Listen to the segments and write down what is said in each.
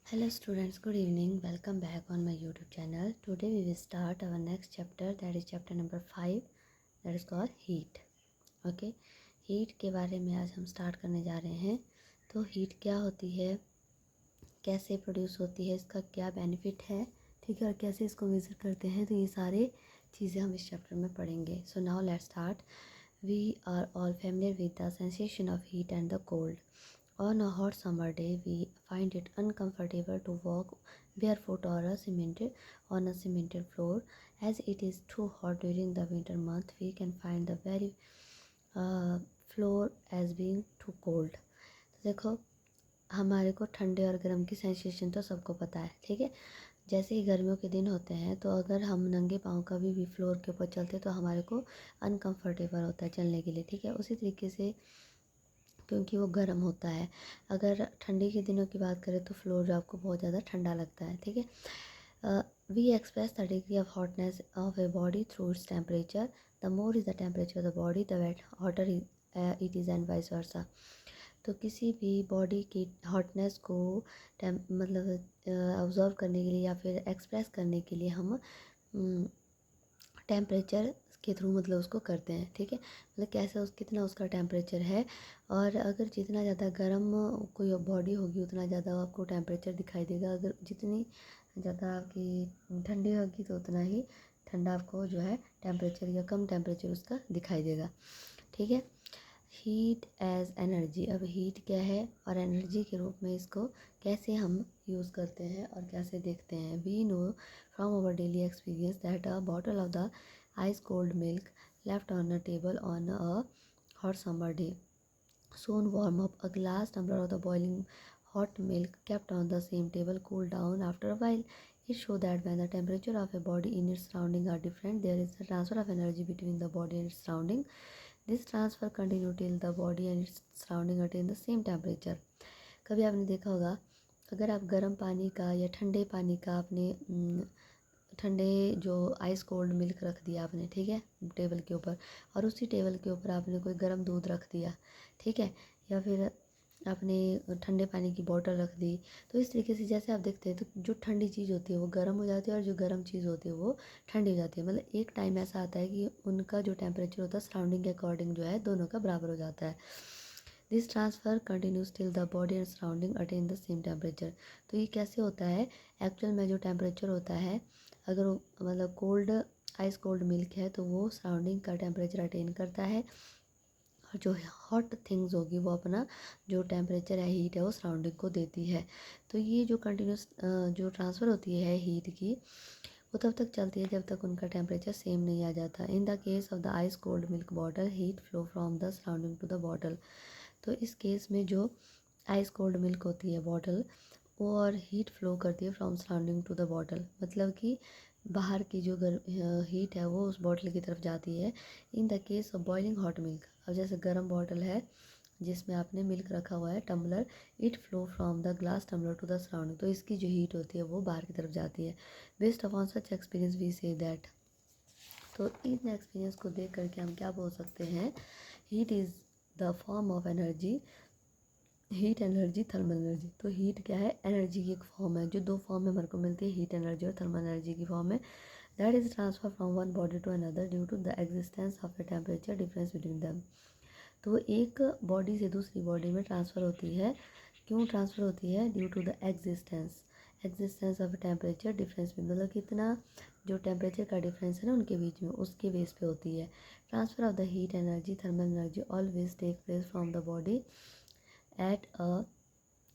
Hello students, good evening. Welcome back on my YouTube channel. Today we will start our next chapter, that is chapter number 5, that is called heat. Okay, heat के बारे में आज हम start करने जा रहे हैं। तो हीट क्या होती है, कैसे प्रोड्यूस होती है, इसका क्या बेनिफिट है, ठीक है, और कैसे इसको मेजर करते हैं, तो ये सारे चीज़ें हम इस चैप्टर में पढ़ेंगे। So now let's start. We are all familiar with the sensation of heat and the cold. On a hot summer day, we find it uncomfortable to walk barefoot or on a cemented floor. As it is too hot during the winter month, we can find the very floor as being too cold. तो देखो, हमारे को ठंडे और गर्म की sensation तो सबको पता है, ठीक है। जैसे ही गर्मियों के दिन होते हैं तो अगर हम नंगे पाँव कभी भी फ्लोर के ऊपर चलते तो हमारे को अनकंफर्टेबल होता है चलने के लिए, ठीक है। उसी तरीके से क्योंकि वो गर्म होता है। अगर ठंडी के दिनों की बात करें तो फ्लोर आपको बहुत ज़्यादा ठंडा लगता है, ठीक है। We express the degree of hotness of a body through its temperature. The more is the temperature of the body the wet hotter it is and vice versa. तो किसी भी बॉडी की हॉटनेस को मतलब ऑब्जर्व करने के लिए या फिर एक्सप्रेस करने के लिए हम टेम्परेचर के थ्रू मतलब उसको करते हैं, ठीक है। मतलब कैसे कितना उसका टेम्परेचर है, और अगर जितना ज़्यादा गर्म कोई बॉडी होगी उतना ज़्यादा आपको टेम्परेचर दिखाई देगा। अगर जितनी ज़्यादा आपकी ठंडी होगी तो उतना ही ठंडा आपको जो है टेम्परेचर या कम टेम्परेचर उसका दिखाई देगा, ठीक है। Heat as energy. अब हीट क्या है और एनर्जी के रूप में इसको कैसे हम यूज़ करते हैं और कैसे देखते हैं. We know from our daily experience that a bottle of the ice cold milk left on a table on a hot summer day soon warm up. A glass tumbler of the boiling hot milk kept on the same table cooled down after a while. It shows that when the temperature of a body in its surrounding are different, there is a transfer of energy between the body and its surrounding. This transfer continue till the body and its surrounding attain the same temperature. कभी आपने देखा होगा, अगर आप गर्म पानी का या ठंडे पानी का आपने ठंडे जो आइस कोल्ड मिल्क रख दिया आपने, ठीक है, टेबल के ऊपर, और उसी टेबल के ऊपर आपने कोई गर्म दूध रख दिया, ठीक है, या फिर आपने ठंडे पानी की बोतल रख दी, तो इस तरीके से जैसे आप देखते हैं तो जो ठंडी चीज़ होती है वो गर्म हो जाती है और जो गर्म चीज़ होती है वो ठंडी हो जाती है। मतलब एक टाइम ऐसा आता है कि उनका जो टेम्परेचर होता है सराउंडिंग के अकॉर्डिंग जो है दोनों का बराबर हो जाता है. This transfer continues till the body and surrounding attain the same temperature. तो ये कैसे होता है, एक्चुअल में जो टेम्परेचर होता है, अगर मतलब कोल्ड आइस कोल्ड मिल्क है तो वो सराउंडिंग का टेम्परेचर अटेन करता है, और जो हॉट थिंग्स होगी वो अपना जो टेम्परेचर है हीट है वो सराउंडिंग को देती है. तो ये जो कंटिन्यूस जो ट्रांसफ़र होती है हीट की वो तब तक चलती है जब तक उनका टेम्परेचर सेम नहीं आ जाता. In the case of the ice cold milk bottle heat flow from the surrounding to the bottle. तो इस केस में जो आइस कोल्ड मिल्क होती है बॉटल वो और हीट फ्लो करती है from surrounding to the bottle. मतलब कि बाहर की जो हीट है वो उस बॉटल की तरफ जाती है. इन the case of boiling hot milk, अब जैसे गर्म बॉटल है जिसमें आपने मिल्क रखा हुआ है tumbler, it flow from the glass tumbler to the surrounding. तो इसकी जो हीट होती है वो बाहर की तरफ जाती है. Based upon such experience we say that. तो इन एक्सपीरियंस को देख करके हम क्या बोल सकते हैं, heat is the form of energy. Heat energy thermal energy. तो हीट क्या है, एनर्जी की एक फॉर्म है जो दो फॉर्म में हमारे को मिलती है, हीट एनर्जी और थर्मल एनर्जी की फॉर्म में. That is transfer from one body to another due to the existence of a temperature difference between them. तो एक बॉडी से दूसरी बॉडी में ट्रांसफ़र होती है. क्यों ट्रांसफ़र होती है, due to the existence of temperature difference में, मतलब कितना जो टेम्परेचर का डिफरेंस है ना उनके बीच में, उसके बेस पे होती है. Transfer of the heat energy thermal energy always take place from the body at a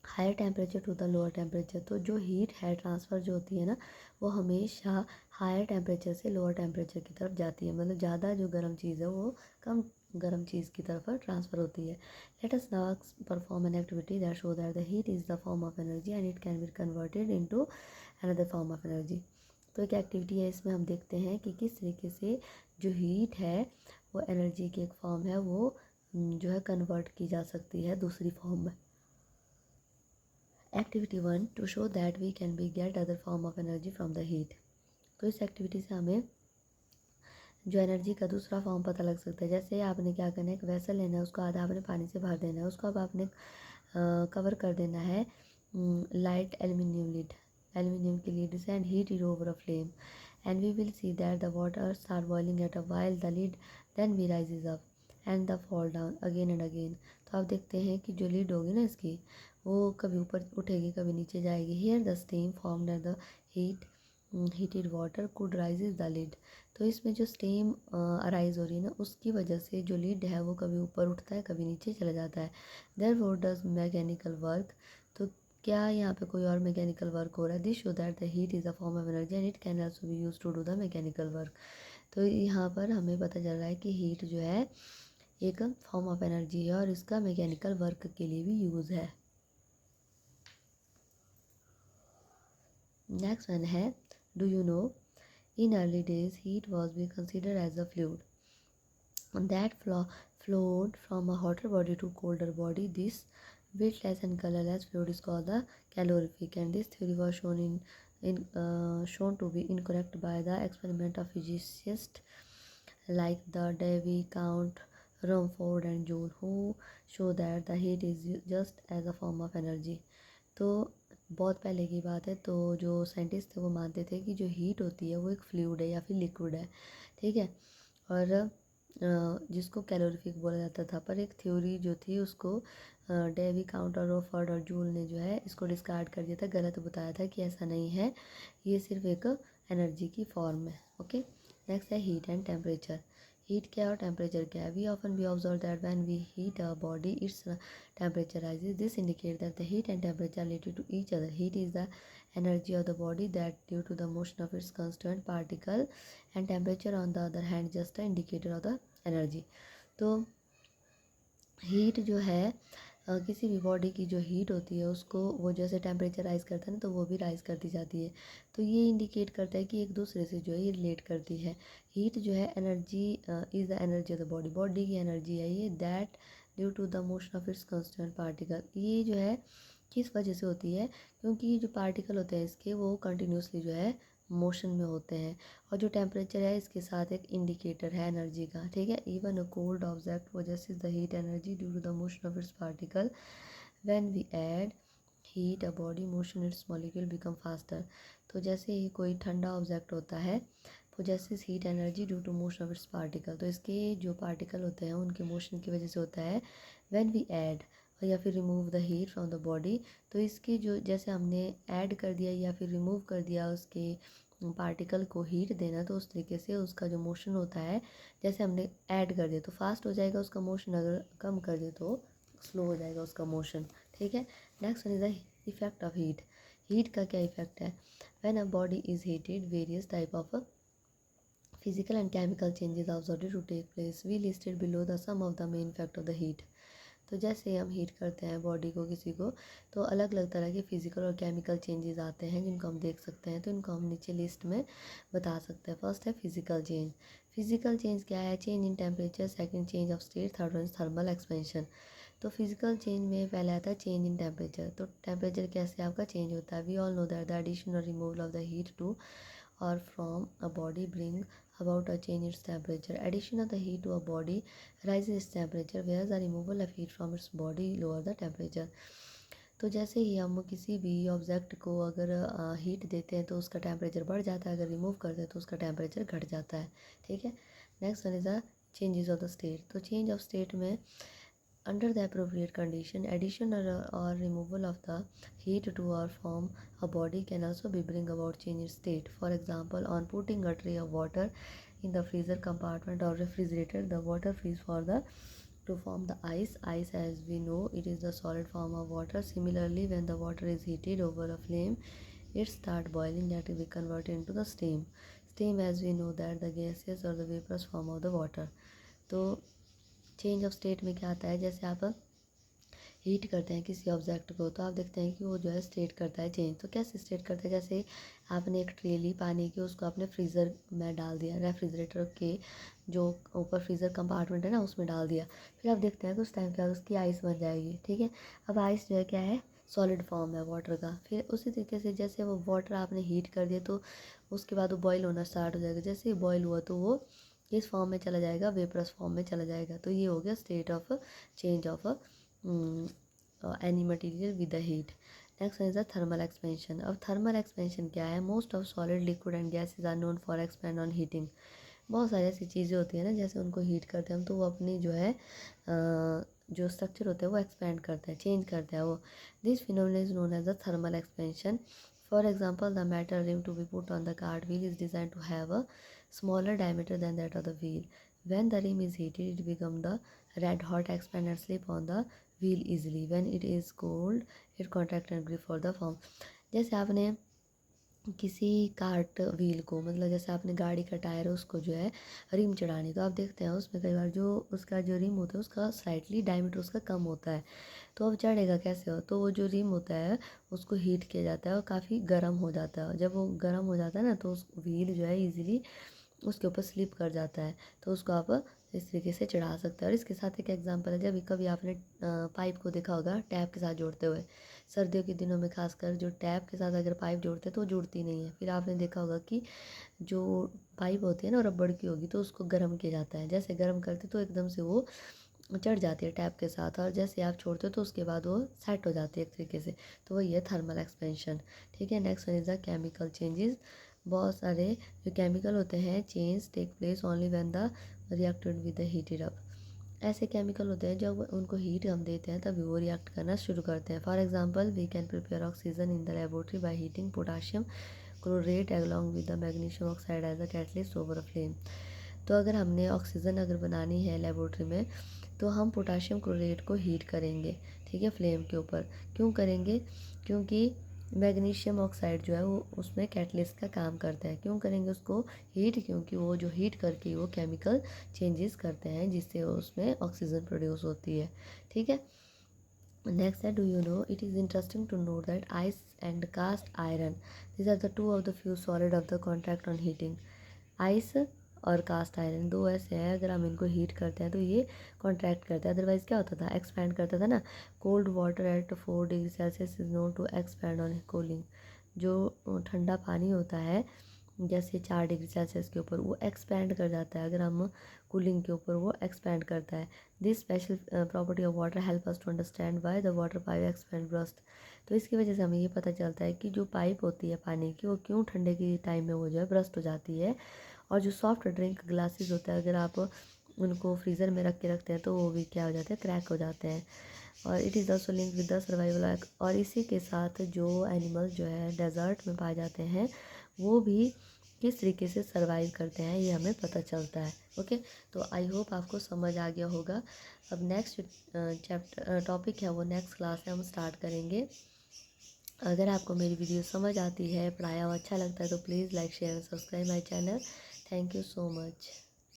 higher temperature to the lower temperature. तो जो हीट है ट्रांसफ़र जो होती है ना वो हमेशा हायर टेम्परेचर से लोअर टेम्परेचर की तरफ जाती है. मतलब ज़्यादा जो गर्म चीज़ है वो कम गर्म चीज़ की तरफ ट्रांसफ़र होती है. Let us now perform an activity that show that the heat is the form of energy and it can be converted into another form of energy. तो एक एक्टिविटी है, इसमें हम देखते हैं कि किस तरीके से जो हीट है वो एनर्जी की एक फॉर्म है वो जो है कन्वर्ट की जा सकती है दूसरी फॉर्म में. Activity 1 to show that we can be get other form of energy from the heat. तो इस एक्टिविटी से हमें जो एनर्जी का दूसरा फॉर्म पता लग सकता है. जैसे आपने क्या करना है, एक वेसल लेना है, उसको आधा आपने पानी से भर देना है, उसको अब आपने कवर कर देना है light aluminum की lid and heat it over a flame, and we will see that the water start boiling at a while the lid then be rises up and the fall down again and again. तो आप देखते हैं कि जो lead होगी ना इसकी, वो कभी ऊपर उठेगी कभी नीचे जाएगी. Here the steam formed at the heat heated water could rises the lid. तो इसमें जो स्टीम अराइज हो रही है ना, उसकी वजह से जो लीड है वो कभी ऊपर उठता है कभी नीचे चला जाता है. Therefore does mechanical work. तो क्या यहाँ पे कोई और मैकेनिकल वर्क हो रहा है. This show that the heat is a form of energy and it can also be use to do the mechanical work. तो यहाँ पर हमें पता चल रहा है कि हीट जो है एक फॉर्म ऑफ एनर्जी है और इसका मैकेनिकल वर्क के लिए भी यूज़ है. नेक्स्ट वन है, do you no in early days heat was being considered as a fluid that flowed from a hotter body to colder body. This weightless and colorless fluid is called the calorific, and this theory was shown to be incorrect by the experiment of physicists like the Davy, Count, Rumford and Joule, who show that the heat is just as a form of energy. तो बहुत पहले की बात है, तो जो scientist थे वो मानते थे कि जो हीट होती है वो एक फ्लूइड है या फिर लिक्विड है, ठीक है, और जिसको कैलोरीफिक बोला जाता था. पर एक थ्योरी जो थी उसको डेवी, काउंटर, रोफर्ड और जूल ने जो है इसको डिस्कार्ड कर दिया था, गलत बताया था कि ऐसा नहीं है, ये सिर्फ एक एनर्जी की फॉर्म है. ओके, नेक्स्ट है हीट एंड टेम्परेचर. हीट क्या है और टेम्परेचर क्या है. We often be observe that when we heat a body its temperature rises. This indicates that the heat and temperature are related to each other. Heat is the energy of the body that due to the motion of its constant particle, and temperature on the other hand just an indicator of the energy. तो heat जो है किसी भी body की जो heat होती है उसको वो जैसे टेम्परेचर राइज करता है ना, तो वो भी राइज करती जाती है. तो ये इंडिकेट करता है कि एक दूसरे से जो है ये रिलेट करती है. हीट जो है energy is the energy of the body की एनर्जी है ये, that due to the motion of its constant particle. ये जो है किस वजह से होती है, क्योंकि ये जो पार्टिकल होते हैं इसके वो कंटिन्यूसली जो है मोशन में होते हैं, और जो टेम्परेचर है इसके साथ एक इंडिकेटर है एनर्जी का, ठीक है. Even a cold object possesses the heat energy due to the motion of its particle. When we add heat a body motion its molecule become faster. तो जैसे ही कोई ठंडा ऑब्जेक्ट होता है possesses heat energy due to motion of its particle, तो इसके जो पार्टिकल होते हैं उनके मोशन की वजह से होता है. व्हेन वी ऐड या फिर remove the heat from the body, तो इसके जो जैसे हमने ऐड कर दिया या फिर रिमूव कर दिया उसके पार्टिकल को हीट देना, तो उस तरीके से उसका जो मोशन होता है, जैसे हमने ऐड कर दिया तो फास्ट हो जाएगा उसका मोशन, अगर कम कर दे तो स्लो हो जाएगा उसका मोशन, ठीक है. Next one is the effect of heat. Heat का क्या इफेक्ट है. When a body is heated various type of physical and chemical changes are observed to take place. We listed below the sum of the main effect of the heat. तो जैसे हम heat करते हैं body को किसी को, तो अलग अलग तरह के फिजिकल और केमिकल चेंजेस आते हैं जिनको हम देख सकते हैं. तो इनको हम नीचे लिस्ट में बता सकते हैं. फर्स्ट है फिजिकल चेंज. फिजिकल चेंज क्या है. Change in temperature, second change of state, third one thermal expansion. तो फिजिकल चेंज में पहले आता है चेंज इन टेम्परेचर. तो टेम्परेचर कैसे आपका चेंज होता है. We all know that the addition और removal of the heat to or from a body bring about a change in its temperature. Addition of the heat to a body rises its temperature, whereas the removal of heat from its body lower the temperature. तो जैसे ही हम किसी भी object को अगर heat देते हैं तो उसका टेम्परेचर बढ़ जाता है, अगर रिमूव करते हैं तो उसका टेम्परेचर घट जाता है, ठीक है. Next one is the changes of the state. तो चेंज ऑफ स्टेट में under the appropriate condition, addition or removal of the heat to or from a body can also be bring about change in state. For example, on putting a tray of water in the freezer compartment or refrigerator, the water freeze for the to form the ice. Ice, as we know, it is the solid form of water. Similarly, when the water is heated over a flame, it start boiling and will be converted into the steam. Steam, as we know, that the gases or the vaporous form of the water. तो change of state में क्या आता है, जैसे आप heat करते हैं किसी ऑब्जेक्ट को तो आप देखते हैं कि वो जो है स्टेट करता है चेंज. तो कैसे स्टेट करता है, जैसे आपने एक ट्रे ली पानी की, उसको आपने फ्रीज़र में डाल दिया, रेफ्रिजरेटर के जो ऊपर फ्रीज़र कंपार्टमेंट है ना उसमें डाल दिया. फिर आप देखते हैं कि उस टाइम के बाद उसकी आइस बन जाएगी, ठीक है. अब आइस जो है क्या है, सॉलिड फॉर्म है वाटर का. फिर उसी तरीके से जैसे वो वाटर आपने हीट कर दिया तो उसके बाद वो बॉयल होना स्टार्ट हो जाएगा. जैसे ही बॉयल हुआ तो वो इस फॉर्म में चला जाएगा, वेपरस फॉर्म में चला जाएगा. तो ये हो गया state of change of any material with the heat. Next is the thermal expansion. अब थर्मल एक्सपेंशन क्या है? Most of solid liquid and gases are known for expand on heating. बहुत सारी ऐसी चीज़ें होती हैं ना, जैसे उनको हीट करते हैं हम तो वो अपनी जो है जो स्ट्रक्चर होता है वो एक्सपेंड करता है, चेंज करता है वो। This phenomenon is known as the thermal expansion. For example, the metal rim to be put on the cart wheel is design to have a smaller diameter than that of the wheel. When the rim is heated, it become the red hot, expand and slip on the wheel easily. When it is cold, it contract and grip for the form. जैसे आपने किसी cart wheel को, मतलब जैसे आपने गाड़ी का tyre है उसको जो है रिम चढ़ानी, तो आप देखते हैं उसमें कई बार जो उसका जो रिम होता है उसका स्लाइटली डायमीटर उसका कम होता है, तो अब चढ़ेगा कैसे? हो तो वो जो रिम होता है उसको हीट किया जाता है और काफ़ी गर्म हो जाता है। जब वो गर्म हो जाता है ना तो उस व्हील जो है ईजिली उसके ऊपर स्लिप कर जाता है, तो उसको आप इस तरीके से चढ़ा सकते हैं। और इसके साथ एक एग्जांपल है, जब कभी आपने पाइप को देखा होगा टैप के साथ जोड़ते हुए, सर्दियों के दिनों में खासकर जो टैप के साथ अगर पाइप जोड़ते हैं तो वो जुड़ती नहीं है। फिर आपने देखा होगा कि जो पाइप होती है ना रबड़ की होगी तो उसको गर्म किया जाता है, जैसे गर्म करते तो एकदम से वो चढ़ जाती है टैप के साथ, और जैसे आप छोड़ते हो तो उसके बाद वो सेट हो जाती है एक तरीके से, तो वही है थर्मल एक्सपेंशन। ठीक है, next one is the chemical changes. बहुत सारे जो केमिकल होते हैं change take place only when the reacted with the heated up. ऐसे केमिकल होते हैं जब उनको हीट हम देते हैं तभी वो रिएक्ट करना शुरू करते हैं। For example, we can prepare oxygen in the laboratory by heating potassium chlorate along with the magnesium oxide as a catalyst over a flame। तो अगर हमने ऑक्सीजन अगर बनानी है लेबोरेटरी में तो हम पोटाशियम क्लोरेट को हीट करेंगे, ठीक है, फ्लेम के ऊपर। क्यों करेंगे? क्योंकि मैग्नीशियम ऑक्साइड जो है वो उसमें कैटलिस्ट का काम करता है। क्यों करेंगे उसको हीट? क्योंकि वो जो हीट करके वो केमिकल चेंजेस करते हैं जिससे उसमें ऑक्सीजन प्रोड्यूस होती है। ठीक है, नेक्स्ट है, do you know it is interesting to note that ice and cast iron these are the two of the few solid of the contract on heating. Ice और कास्ट आयरन दो ऐसे हैं, अगर हम इनको हीट करते हैं तो ये कॉन्ट्रैक्ट करते हैं, अदरवाइज क्या होता था? एक्सपैंड करता था ना। Cold water at 4 degree Celsius is known to expand on cooling. जो ठंडा पानी होता है जैसे 4 डिग्री सेल्सियस के ऊपर वो एक्सपैंड कर जाता है, अगर हम कूलिंग के ऊपर वो एक्सपैंड करता है। This special property of water help us to understand why the water pipe expand burst. तो इसकी वजह से हमें ये पता चलता है कि जो पाइप होती है पानी की वो क्यों ठंडे के टाइम में वो जो है ब्रस्ट हो जाती है। और जो सॉफ्ट ड्रिंक ग्लासेस होता है अगर आप उनको फ्रीज़र में रख के रखते हैं तो वो भी क्या हो जाते हैं? क्रैक हो जाते हैं। और it is also link with the survival. और इसी के साथ जो एनिमल जो है डेजर्ट में पाए जाते हैं वो भी किस तरीके से सर्वाइव करते हैं ये हमें पता चलता है। ओके, तो आई होप आपको समझ आ गया होगा। अब नेक्स्ट चैप्टर टॉपिक है वो नेक्स्ट क्लास में हम स्टार्ट करेंगे। अगर आपको मेरी वीडियो समझ आती है, पढ़ाया हुआ अच्छा लगता है तो please like share and subscribe my channel. Thank you so much.